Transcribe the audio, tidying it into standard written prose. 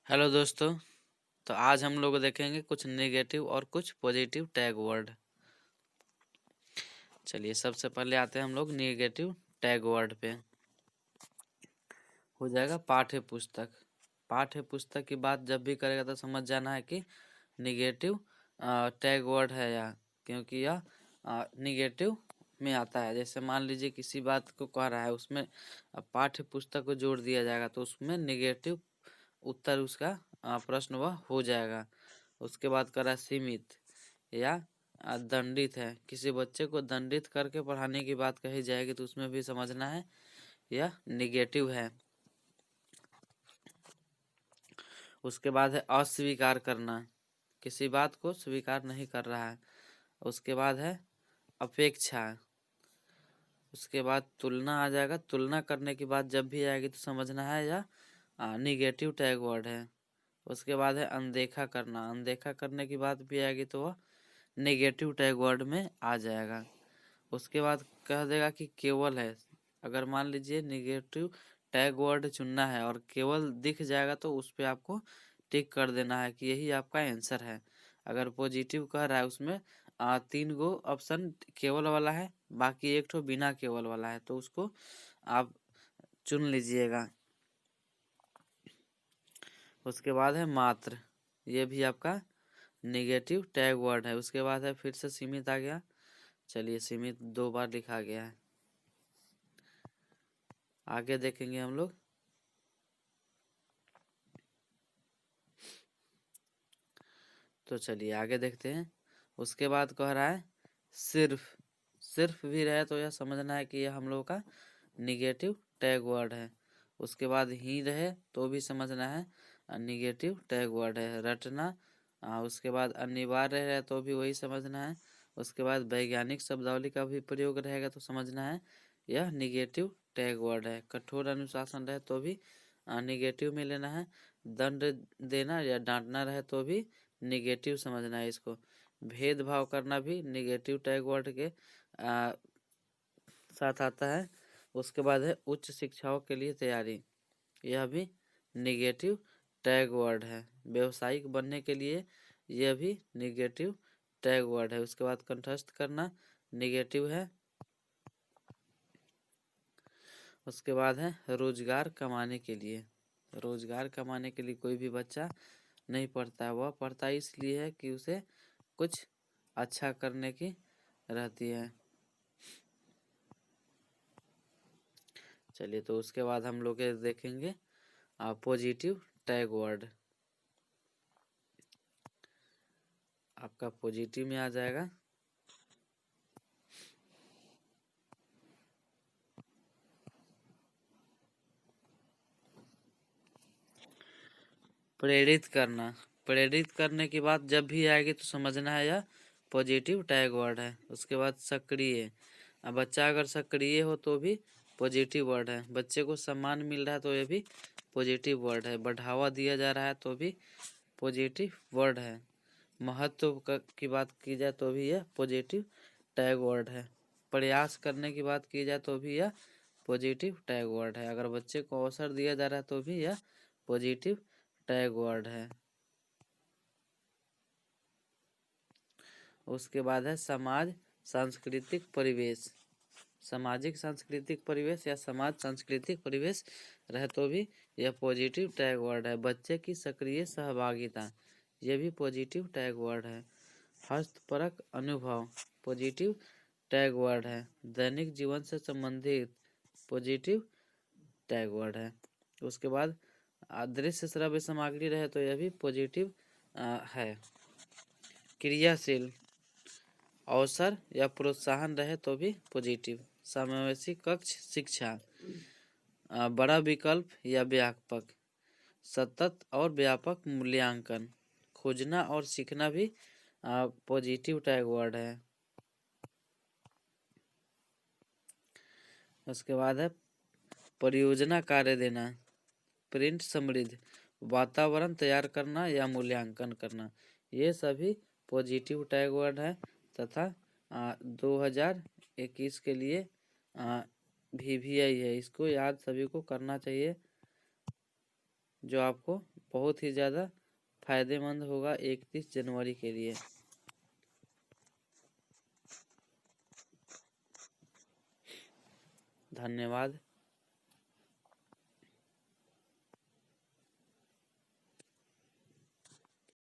Hello दोस्तों। तो आज हम लोग देखेंगे कुछ नेगेटिव और कुछ पॉजिटिव टैग वर्ड। चलिए सबसे पहले आते हैं हम लोग नेगेटिव टैग वर्ड पे। हो जाएगा पाठ्य पुस्तक। पाठ्य पुस्तक की बात जब भी करेगा तो समझ जाना है कि नेगेटिव टैग वर्ड है यह, क्योंकि यह नेगेटिव में आता है। जैसे मान लीजिए किसी बात को कह रहा है, उसमें पाठ्य पुस्तक को जोड़ दिया जाएगा तो उसमें नेगेटिव उत्तर उसका प्रश्न वह हो जाएगा। उसके बाद करा सीमित या दंडित है। किसी बच्चे को दंडित करके पढ़ाने की बात कही जाएगी तो उसमें भी समझना है यह निगेटिव है। उसके बाद है अस्वीकार करना, किसी बात को स्वीकार नहीं कर रहा है। उसके बाद है अपेक्षा। उसके बाद तुलना आ जाएगा। तुलना करने की बात जब भी आएगी तो समझना है यह निगेटिव टैग वर्ड है। उसके बाद है अनदेखा करना। अनदेखा करने की बात भी आएगी तो वह नेगेटिव टैग वर्ड में आ जाएगा। उसके बाद कह देगा कि केवल है। अगर मान लीजिए नेगेटिव टैग वर्ड चुनना है और केवल दिख जाएगा तो उस पर आपको टिक कर देना है कि यही आपका आंसर है। अगर पॉजिटिव कह रहा है उसमें 3 गो ऑप्शन केवल वाला है, बाकी एक ठो बिना केवल वाला है, तो उसको आप चुन लीजिएगा। उसके बाद है मात्र, ये भी आपका नेगेटिव टैग वर्ड है। उसके बाद है फिर से सीमित आ गया। चलिए सीमित 2 बार लिखा गया है। आगे देखेंगे हम लोग। तो चलिए आगे देखते हैं। उसके बाद कह रहा है सिर्फ। सिर्फ भी रहे तो यह समझना है कि यह हम लोग का निगेटिव टैग वर्ड है। उसके बाद ही रहे तो भी समझना है निगेटिव टैग वर्ड है। रटना, उसके बाद अनिवार्य रहे तो भी वही समझना है। उसके बाद वैज्ञानिक शब्दावली का भी प्रयोग रहेगा तो समझना है यह निगेटिव टैग वर्ड है। कठोर अनुशासन रहे तो भी निगेटिव में लेना है। दंड देना या डांटना रहे तो भी निगेटिव समझना है इसको। भेदभाव करना भी निगेटिव टैग वर्ड के साथ आता है। उसके बाद है उच्च शिक्षाओं के लिए तैयारी, यह भी निगेटिव टैग वर्ड है। व्यवसायिक बनने के लिए यह भी निगेटिव टैग वर्ड है। उसके बाद कंठस्थ करना निगेटिव है। उसके बाद है रोजगार कमाने के लिए। रोजगार कमाने के लिए कोई भी बच्चा नहीं पढ़ता है, वह पढ़ता इसलिए है कि उसे कुछ अच्छा करने की रहती है। चलिए तो उसके बाद हम लोग देखेंगे पॉजिटिव टैग वर्ड। आपका पॉजिटिव में आ जाएगा प्रेरित करना। प्रेरित करने की बात जब भी आएगी तो समझना है यह पॉजिटिव टैग वर्ड है। उसके बाद सक्रिय। बच्चा अगर सक्रिय हो तो भी पॉजिटिव वर्ड है। बच्चे को सम्मान मिल रहा है तो यह भी पॉजिटिव वर्ड है। बढ़ावा दिया जा रहा है तो भी पॉजिटिव वर्ड है। महत्व की बात की जाए तो भी यह पॉजिटिव टैग वर्ड है। प्रयास करने की बात की जाए तो भी यह पॉजिटिव टैग वर्ड है। अगर बच्चे को अवसर दिया जा रहा है तो भी यह पॉजिटिव टैग वर्ड है। उसके बाद है समाज सांस्कृतिक परिवेश। सामाजिक सांस्कृतिक परिवेश या समाज सांस्कृतिक परिवेश रहे तो भी यह पॉजिटिव टैग वर्ड है। बच्चे की सक्रिय सहभागिता, यह भी पॉजिटिव टैग वर्ड है। हस्तपरक अनुभव पॉजिटिव टैग वर्ड है। दैनिक जीवन से संबंधित पॉजिटिव टैग वर्ड है। उसके बाद अदृश्य श्रव्य सामग्री रहे तो यह भी पॉजिटिव है। क्रियाशील अवसर या प्रोत्साहन रहे तो भी पॉजिटिव। समावेशी कक्ष शिक्षा, बड़ा विकल्प या व्यापक, सतत और व्यापक मूल्यांकन, खोजना और सीखना भी पॉजिटिव टैग वर्ड है। उसके बाद है परियोजना कार्य देना, प्रिंट समृद्ध, वातावरण तैयार करना या मूल्यांकन करना, ये सभी पॉजिटिव टैग वर्ड है। तथा 2021 के लिए VVI है, इसको याद सभी को करना चाहिए। जो आपको बहुत ही ज़्यादा फायदेमंद होगा 31 जनवरी के लिए। धन्यवाद।